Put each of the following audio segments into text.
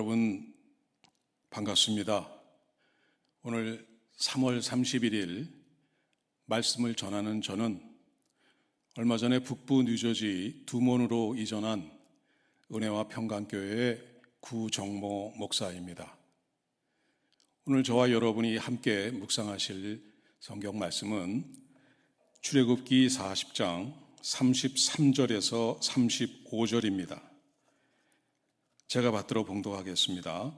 여러분 반갑습니다. 오늘 3월 31일 말씀을 전하는 저는 얼마 전에 북부 뉴저지 두몬으로 이전한 은혜와 평강교회의 구정모 목사입니다. 오늘 저와 여러분이 함께 묵상하실 성경 말씀은 출애굽기 40장 33절에서 35절입니다. 제가 받들어 봉독하겠습니다.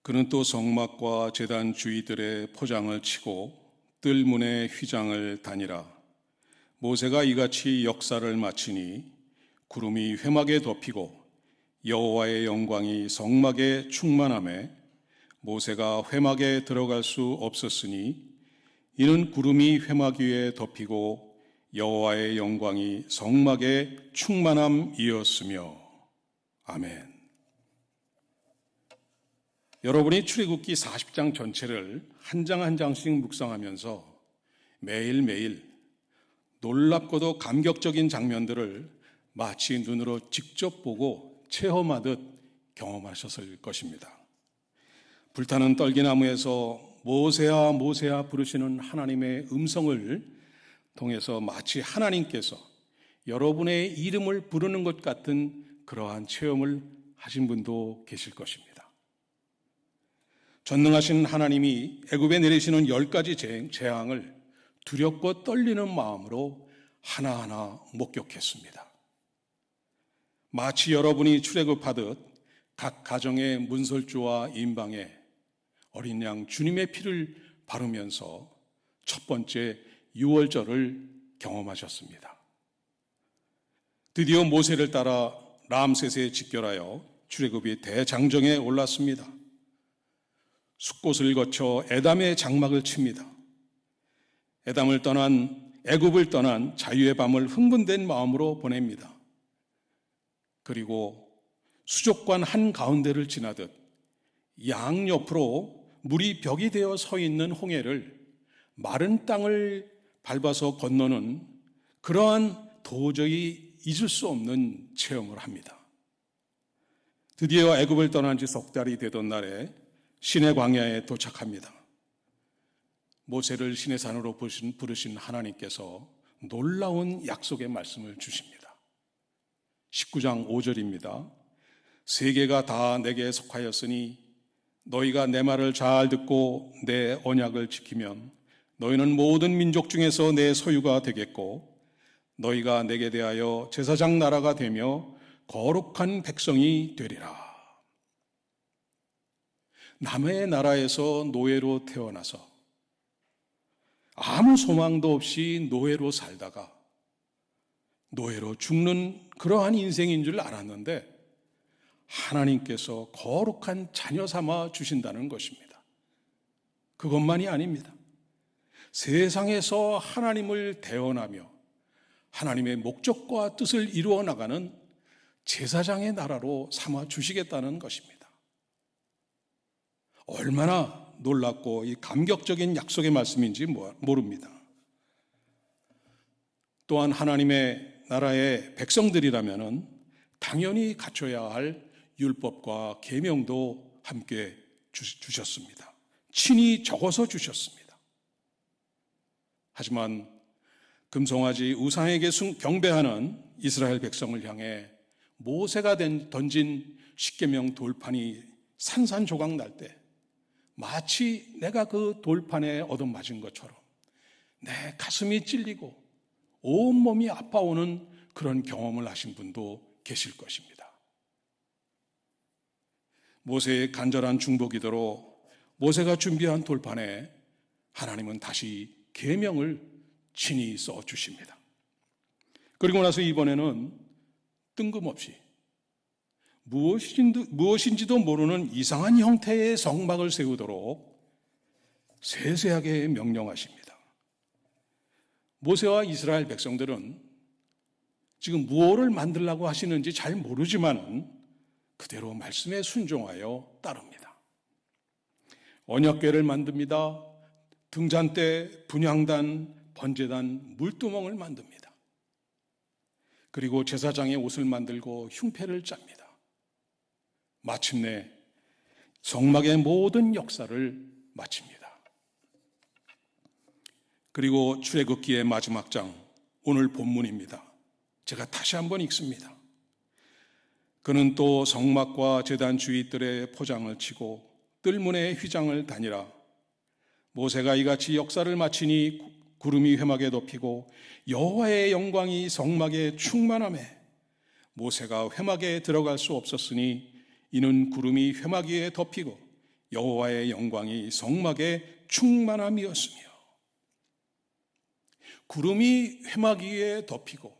그는 또 성막과 제단 주위들의 포장을 치고 뜰문의 휘장을 다니라. 모세가 이같이 역사를 마치니 구름이 회막에 덮이고 여호와의 영광이 성막에 충만하매 모세가 회막에 들어갈 수 없었으니 이는 구름이 회막 위에 덮이고 여호와의 영광이 성막에 충만함이었으며. 아멘. 여러분이 출애굽기 40장 전체를 한 장 한 장씩 묵상하면서 매일매일 놀랍고도 감격적인 장면들을 마치 눈으로 직접 보고 체험하듯 경험하셨을 것입니다. 불타는 떨기나무에서 모세야 모세야 부르시는 하나님의 음성을 통해서 마치 하나님께서 여러분의 이름을 부르는 것 같은 그러한 체험을 하신 분도 계실 것입니다. 전능하신 하나님이 애굽에 내리시는 10가지 재앙을 두렵고 떨리는 마음으로 하나하나 목격했습니다. 마치 여러분이 출애굽하듯 각 가정의 문설주와 인방에 어린 양 주님의 피를 바르면서 첫 번째 유월절을 경험하셨습니다. 드디어 모세를 따라 람셋에 직결하여 출애굽이 대장정에 올랐습니다. 숫곳을 거쳐 에담의 장막을 칩니다. 애굽을 떠난 자유의 밤을 흥분된 마음으로 보냅니다. 그리고 수족관 한가운데를 지나듯 양옆으로 물이 벽이 되어 서 있는 홍해를 마른 땅을 밟아서 건너는 그러한 도저히 잊을 수 없는 체험을 합니다. 드디어 애굽을 떠난 지 석 달이 되던 날에 시내 광야에 도착합니다. 모세를 시내산으로 부르신 하나님께서 놀라운 약속의 말씀을 주십니다. 19장 5절입니다. 세계가 다 내게 속하였으니 너희가 내 말을 잘 듣고 내 언약을 지키면 너희는 모든 민족 중에서 내 소유가 되겠고 너희가 내게 대하여 제사장 나라가 되며 거룩한 백성이 되리라. 남의 나라에서 노예로 태어나서 아무 소망도 없이 노예로 살다가 노예로 죽는 그러한 인생인 줄 알았는데 하나님께서 거룩한 자녀 삼아 주신다는 것입니다. 그것만이 아닙니다. 세상에서 하나님을 대언하며 하나님의 목적과 뜻을 이루어 나가는 제사장의 나라로 삼아 주시겠다는 것입니다. 얼마나 놀랍고 이 감격적인 약속의 말씀인지 모릅니다. 또한 하나님의 나라의 백성들이라면 당연히 갖춰야 할 율법과 계명도 함께 주셨습니다. 친히 적어서 주셨습니다. 하지만 금송아지 우상에게 경배하는 이스라엘 백성을 향해 모세가 던진 십계명 돌판이 산산조각 날 때 마치 내가 그 돌판에 얻어맞은 것처럼 내 가슴이 찔리고 온몸이 아파오는 그런 경험을 하신 분도 계실 것입니다. 모세의 간절한 중보기도로 모세가 준비한 돌판에 하나님은 다시 계명을 친히 써주십니다. 그리고 나서 이번에는 뜬금없이 무엇인지도 모르는 이상한 형태의 성막을 세우도록 세세하게 명령하십니다. 모세와 이스라엘 백성들은 지금 무엇을 만들려고 하시는지 잘 모르지만 그대로 말씀에 순종하여 따릅니다. 언약궤를 만듭니다. 등잔대, 분향단, 번제단, 물두멍을 만듭니다. 그리고 제사장의 옷을 만들고 흉패를 짭니다. 마침내 성막의 모든 역사를 마칩니다. 그리고 출애굽기의 마지막 장, 오늘 본문입니다. 제가 다시 한번 읽습니다. 그는 또 성막과 제단 주위뜰에 포장을 치고 뜰문에 휘장을 다니라. 모세가 이같이 역사를 마치니 구름이 회막에 덮이고 여호와의 영광이 성막에 충만하매 모세가 회막에 들어갈 수 없었으니 이는 구름이 회막 위에 덮이고 여호와의 영광이 성막에 충만함이었으며. 구름이 회막 위에 덮이고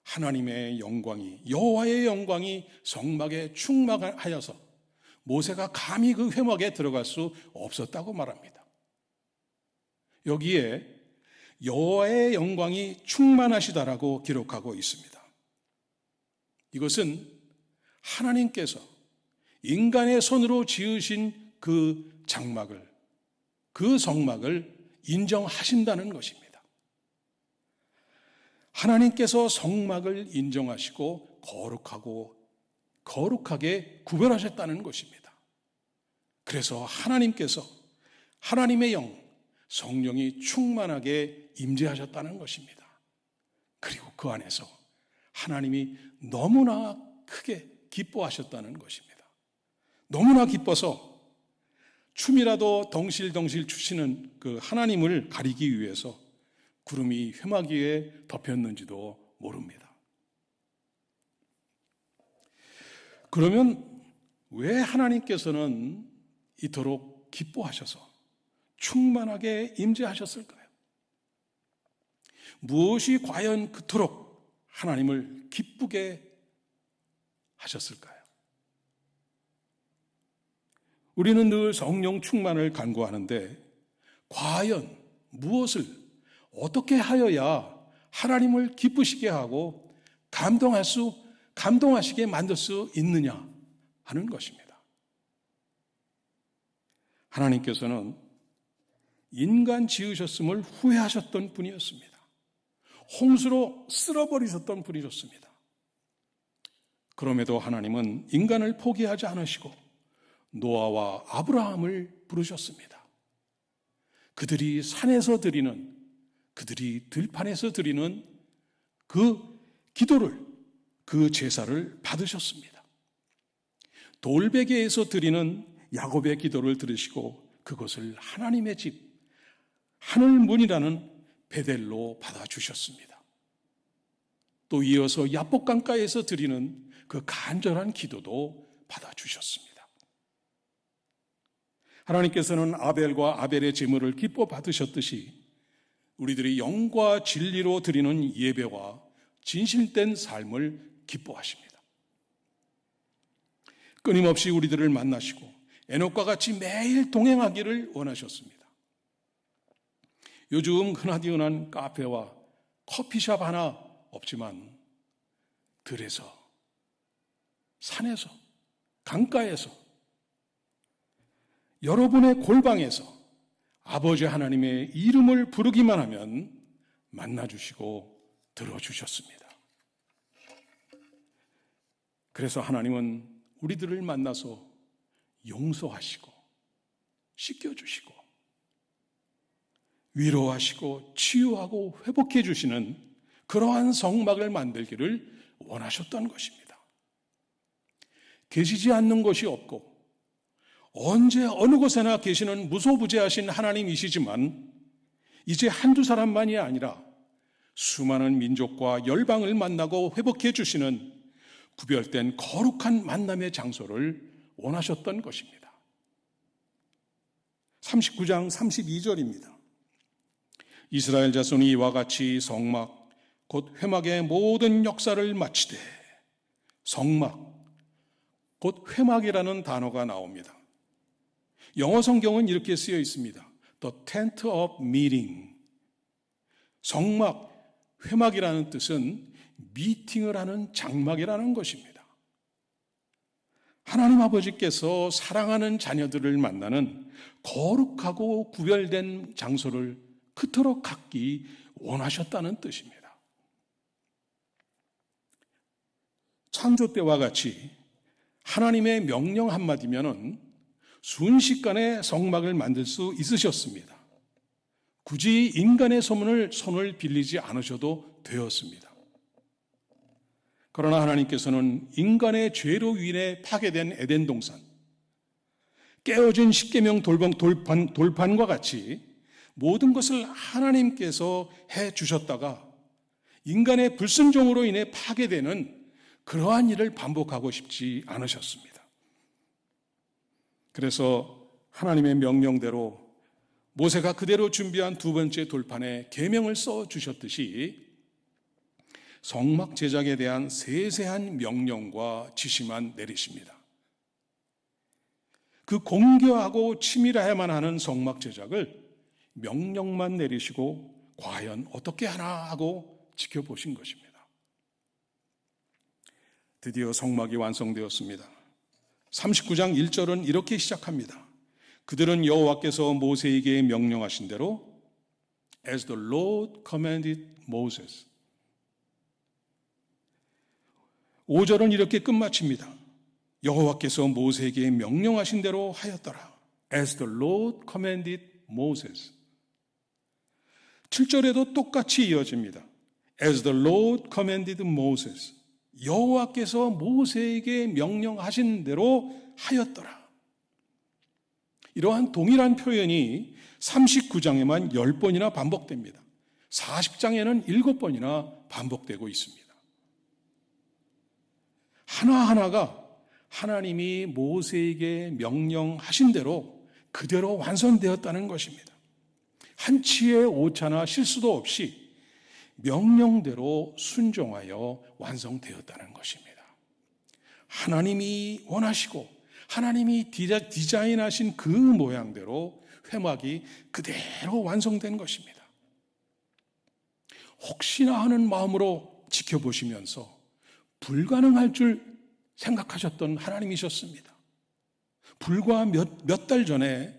하나님의 영광이, 여호와의 영광이 성막에 충만하여서 모세가 감히 그 회막에 들어갈 수 없었다고 말합니다. 여기에 여호와의 영광이 충만하시다라고 기록하고 있습니다. 이것은 하나님께서 인간의 손으로 지으신 그 장막을, 그 성막을 인정하신다는 것입니다. 하나님께서 성막을 인정하시고 거룩하게 구별하셨다는 것입니다. 그래서 하나님께서 하나님의 영, 성령이 충만하게 임재하셨다는 것입니다. 그리고 그 안에서 하나님이 너무나 크게 기뻐하셨다는 것입니다. 너무나 기뻐서 춤이라도 덩실덩실 추시는 그 하나님을 가리기 위해서 구름이 회막 위에 덮였는지도 모릅니다. 그러면 왜 하나님께서는 이토록 기뻐하셔서 충만하게 임재하셨을까요? 무엇이 과연 그토록 하나님을 기쁘게 하셨을까요? 우리는 늘 성령 충만을 간구하는데 과연 무엇을 어떻게 하여야 하나님을 기쁘시게 하고 감동하시게 만들 수 있느냐 하는 것입니다. 하나님께서는 인간 지으셨음을 후회하셨던 분이었습니다. 홍수로 쓸어버리셨던 분이었습니다. 그럼에도 하나님은 인간을 포기하지 않으시고 노아와 아브라함을 부르셨습니다. 그들이 산에서 드리는, 그들이 들판에서 드리는 그 기도를, 그 제사를 받으셨습니다. 돌베개에서 드리는 야곱의 기도를 들으시고 그것을 하나님의 집, 하늘문이라는 베델로 받아주셨습니다. 또 이어서 야복강가에서 드리는 그 간절한 기도도 받아주셨습니다. 하나님께서는 아벨과 아벨의 제물을 기뻐 받으셨듯이 우리들이 영과 진리로 드리는 예배와 진실된 삶을 기뻐하십니다. 끊임없이 우리들을 만나시고 에녹과 같이 매일 동행하기를 원하셨습니다. 요즘 흔하디 흔한 카페와 커피숍 하나 없지만 들에서, 산에서, 강가에서, 여러분의 골방에서 아버지 하나님의 이름을 부르기만 하면 만나주시고 들어주셨습니다. 그래서 하나님은 우리들을 만나서 용서하시고 씻겨주시고 위로하시고 치유하고 회복해 주시는 그러한 성막을 만들기를 원하셨던 것입니다. 계시지 않는 것이 없고 언제 어느 곳에나 계시는 무소부재하신 하나님이시지만 이제 한두 사람만이 아니라 수많은 민족과 열방을 만나고 회복해 주시는 구별된 거룩한 만남의 장소를 원하셨던 것입니다. 39장 32절입니다. 이스라엘 자손이 이와 같이 성막 곧 회막의 모든 역사를 마치되, 성막 곧 회막이라는 단어가 나옵니다. 영어 성경은 이렇게 쓰여 있습니다. The tent of meeting. 성막, 회막이라는 뜻은 미팅을 하는 장막이라는 것입니다. 하나님 아버지께서 사랑하는 자녀들을 만나는 거룩하고 구별된 장소를 그토록 갖기 원하셨다는 뜻입니다. 창조 때와 같이 하나님의 명령 한마디면은 순식간에 성막을 만들 수 있으셨습니다. 굳이 인간의 손을 빌리지 않으셔도 되었습니다. 그러나 하나님께서는 인간의 죄로 인해 파괴된 에덴 동산, 깨어진 십계명 돌판과 같이 모든 것을 하나님께서 해 주셨다가 인간의 불순종으로 인해 파괴되는 그러한 일을 반복하고 싶지 않으셨습니다. 그래서 하나님의 명령대로 모세가 그대로 준비한 두 번째 돌판에 계명을 써 주셨듯이 성막 제작에 대한 세세한 명령과 지시만 내리십니다. 그 공교하고 치밀해야만 하는 성막 제작을 명령만 내리시고 과연 어떻게 하나 하고 지켜보신 것입니다. 드디어 성막이 완성되었습니다. 39장 1절은 이렇게 시작합니다. 그들은 여호와께서 모세에게 명령하신 대로 As the Lord commanded Moses. 5절은 이렇게 끝마칩니다. 여호와께서 모세에게 명령하신 대로 하였더라. As the Lord commanded Moses. 7절에도 똑같이 이어집니다. As the Lord commanded Moses. 여호와께서 모세에게 명령하신 대로 하였더라. 이러한 동일한 표현이 39장에만 10번이나 반복됩니다. 40장에는 7번이나 반복되고 있습니다. 하나하나가 하나님이 모세에게 명령하신 대로 그대로 완성되었다는 것입니다. 한치의 오차나 실수도 없이 명령대로 순종하여 완성되었다는 것입니다. 하나님이 원하시고 하나님이 디자인하신 그 모양대로 회막이 그대로 완성된 것입니다. 혹시나 하는 마음으로 지켜보시면서 불가능할 줄 생각하셨던 하나님이셨습니다. 불과 몇 달 전에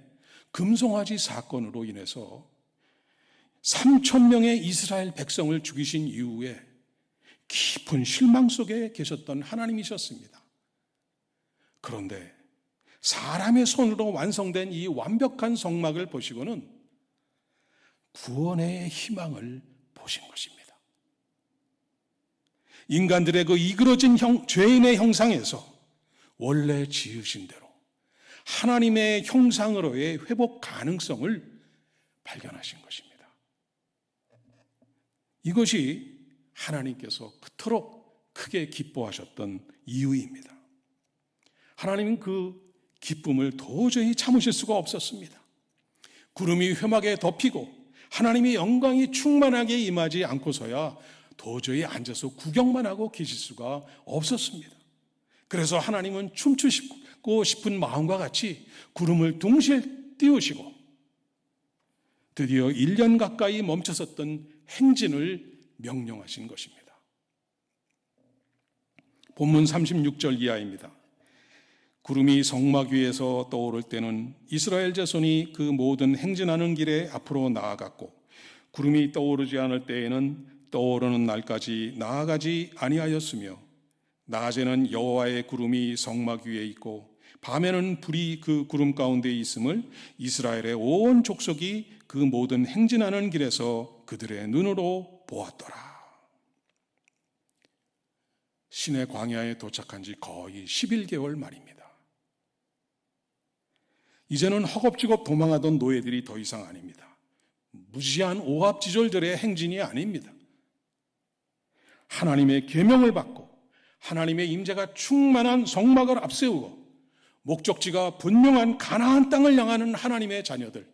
금송아지 사건으로 인해서 3,000명의 이스라엘 백성을 죽이신 이후에 깊은 실망 속에 계셨던 하나님이셨습니다. 그런데 사람의 손으로 완성된 이 완벽한 성막을 보시고는 구원의 희망을 보신 것입니다. 인간들의 그 이그러진 죄인의 형상에서 원래 지으신 대로 하나님의 형상으로의 회복 가능성을 발견하신 것입니다. 이것이 하나님께서 그토록 크게 기뻐하셨던 이유입니다. 하나님은 그 기쁨을 도저히 참으실 수가 없었습니다. 구름이 회막에 덮이고 하나님의 영광이 충만하게 임하지 않고서야 도저히 앉아서 구경만 하고 계실 수가 없었습니다. 그래서 하나님은 춤추고 싶은 마음과 같이 구름을 동시에 띄우시고 드디어 1년 가까이 멈춰섰던 행진을 명령하신 것입니다. 본문 36절 이하입니다. 구름이 성막 위에서 떠오를 때는 이스라엘 자손이 그 모든 행진하는 길에 앞으로 나아갔고 구름이 떠오르지 않을 때에는 떠오르는 날까지 나아가지 아니하였으며 낮에는 여호와의 구름이 성막 위에 있고 밤에는 불이 그 구름 가운데 있음을 이스라엘의 온 족속이 그 모든 행진하는 길에서 그들의 눈으로 보았더라. 시내 광야에 도착한 지 거의 11개월 말입니다. 이제는 허겁지겁 도망하던 노예들이 더 이상 아닙니다. 무지한 오합지졸들의 행진이 아닙니다. 하나님의 계명을 받고 하나님의 임재가 충만한 성막을 앞세우고 목적지가 분명한 가나안 땅을 향하는 하나님의 자녀들,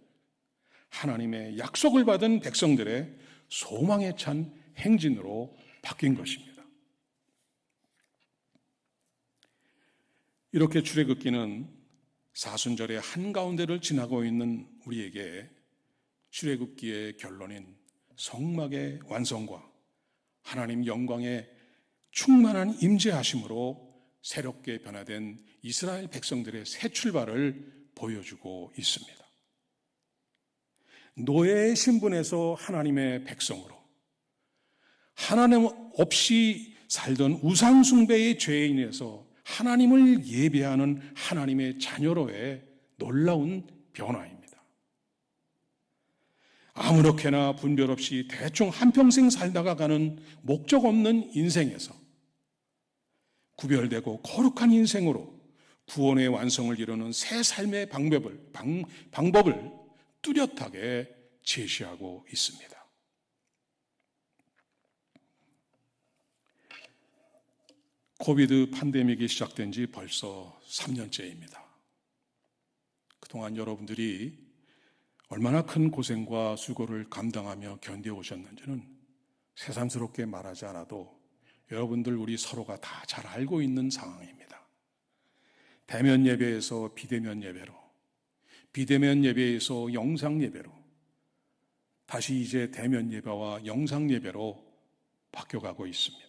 하나님의 약속을 받은 백성들의 소망에 찬 행진으로 바뀐 것입니다. 이렇게 출애굽기는 사순절의 한가운데를 지나고 있는 우리에게 출애굽기의 결론인 성막의 완성과 하나님 영광의 충만한 임재하심으로 새롭게 변화된 이스라엘 백성들의 새 출발을 보여주고 있습니다. 노예의 신분에서 하나님의 백성으로 하나님 없이 살던 우상 숭배의 죄인에서 하나님을 예배하는 하나님의 자녀로의 놀라운 변화입니다. 아무렇게나 분별 없이 대충 한평생 살다가 가는 목적 없는 인생에서 구별되고 거룩한 인생으로 구원의 완성을 이루는 새 삶의 방법을 뚜렷하게 제시하고 있습니다. 코비드 팬데믹이 시작된 지 벌써 3년째입니다. 그동안 여러분들이 얼마나 큰 고생과 수고를 감당하며 견뎌오셨는지는 새삼스럽게 말하지 않아도 여러분들 우리 서로가 다 잘 알고 있는 상황입니다. 대면 예배에서 비대면 예배로, 비대면 예배에서 영상 예배로, 다시 이제 대면 예배와 영상 예배로 바뀌어가고 있습니다.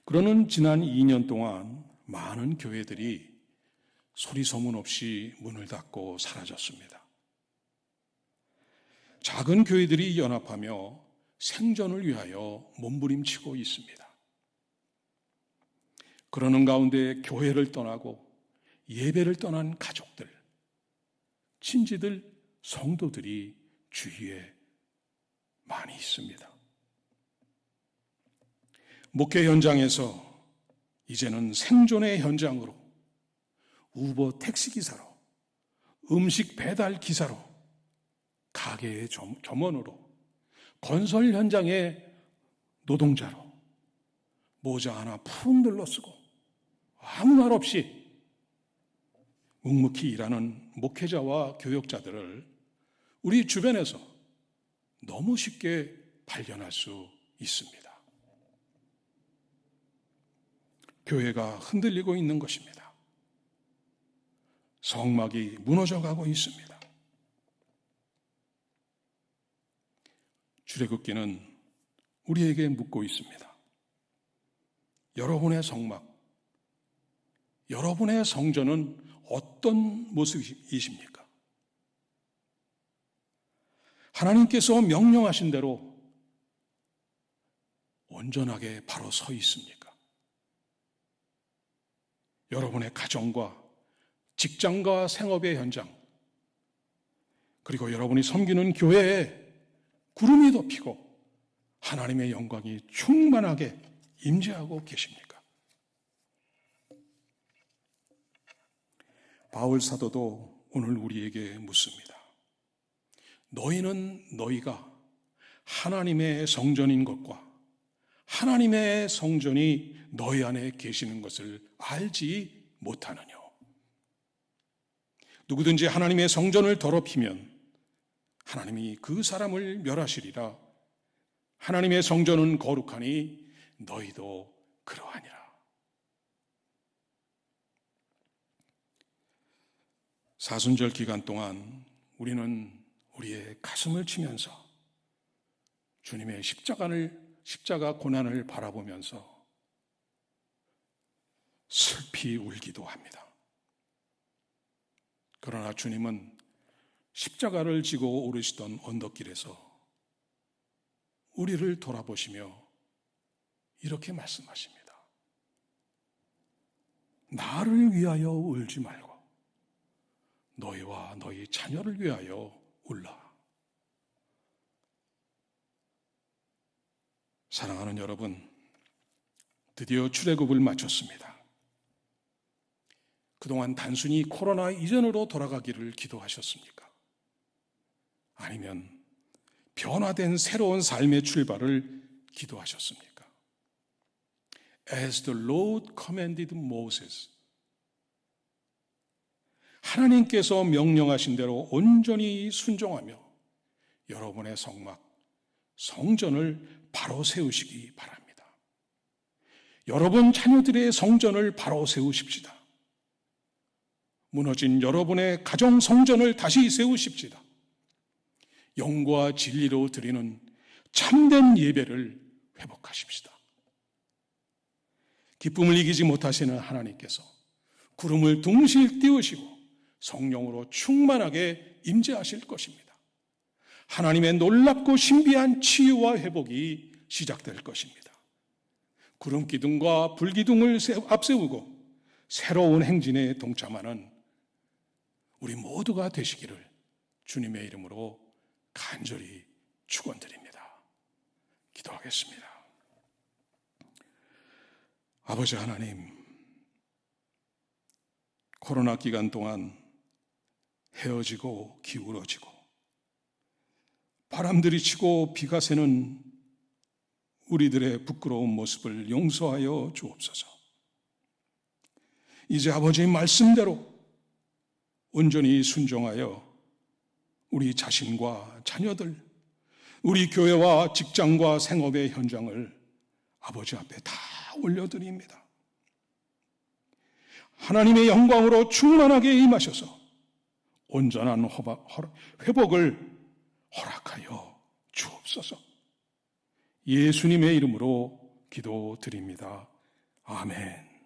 그러는 지난 2년 동안 많은 교회들이 소리 소문 없이 문을 닫고 사라졌습니다. 작은 교회들이 연합하며 생존을 위하여 몸부림치고 있습니다. 그러는 가운데 교회를 떠나고 예배를 떠난 가족들, 친지들, 성도들이 주위에 많이 있습니다. 목회 현장에서 이제는 생존의 현장으로 우버 택시기사로, 음식 배달 기사로, 가게의 점원으로, 건설 현장의 노동자로 모자 하나 푹 눌러쓰고 아무 말 없이 묵묵히 일하는 목회자와 교역자들을 우리 주변에서 너무 쉽게 발견할 수 있습니다. 교회가 흔들리고 있는 것입니다. 성막이 무너져가고 있습니다. 출애굽기는 우리에게 묻고 있습니다. 여러분의 성막, 여러분의 성전은 어떤 모습이십니까? 하나님께서 명령하신 대로 온전하게 바로 서 있습니까? 여러분의 가정과 직장과 생업의 현장, 그리고 여러분이 섬기는 교회에 구름이 덮이고 하나님의 영광이 충만하게 임재하고 계십니까? 바울 사도도 오늘 우리에게 묻습니다. 너희는 너희가 하나님의 성전인 것과 하나님의 성전이 너희 안에 계시는 것을 알지 못하느냐? 누구든지 하나님의 성전을 더럽히면 하나님이 그 사람을 멸하시리라. 하나님의 성전은 거룩하니 너희도 그러하니라. 사순절 기간 동안 우리는 우리의 가슴을 치면서 주님의 십자가 고난을 바라보면서 슬피 울기도 합니다. 그러나 주님은 십자가를 지고 오르시던 언덕길에서 우리를 돌아보시며 이렇게 말씀하십니다. 나를 위하여 울지 말고 너희와 너희 자녀를 위하여 울라. 사랑하는 여러분, 드디어 출애굽을 마쳤습니다. 그동안 단순히 코로나 이전으로 돌아가기를 기도하셨습니까? 아니면 변화된 새로운 삶의 출발을 기도하셨습니까? As the Lord commanded Moses, 하나님께서 명령하신 대로 온전히 순종하며 여러분의 성막, 성전을 바로 세우시기 바랍니다. 여러분 자녀들의 성전을 바로 세우십시다. 무너진 여러분의 가정 성전을 다시 세우십시다. 영과 진리로 드리는 참된 예배를 회복하십시다. 기쁨을 이기지 못하시는 하나님께서 구름을 둥실 띄우시고 성령으로 충만하게 임재하실 것입니다. 하나님의 놀랍고 신비한 치유와 회복이 시작될 것입니다. 구름기둥과 불기둥을 앞세우고 새로운 행진에 동참하는 우리 모두가 되시기를 주님의 이름으로 간절히 축원드립니다. 기도하겠습니다. 아버지 하나님, 코로나 기간 동안 헤어지고 기울어지고 바람들이 치고 비가 새는 우리들의 부끄러운 모습을 용서하여 주옵소서. 이제 아버지의 말씀대로 온전히 순종하여 우리 자신과 자녀들, 우리 교회와 직장과 생업의 현장을 아버지 앞에 다 올려드립니다. 하나님의 영광으로 충만하게 임하셔서 온전한 회복을 허락하여 주옵소서. 예수님의 이름으로 기도드립니다. 아멘.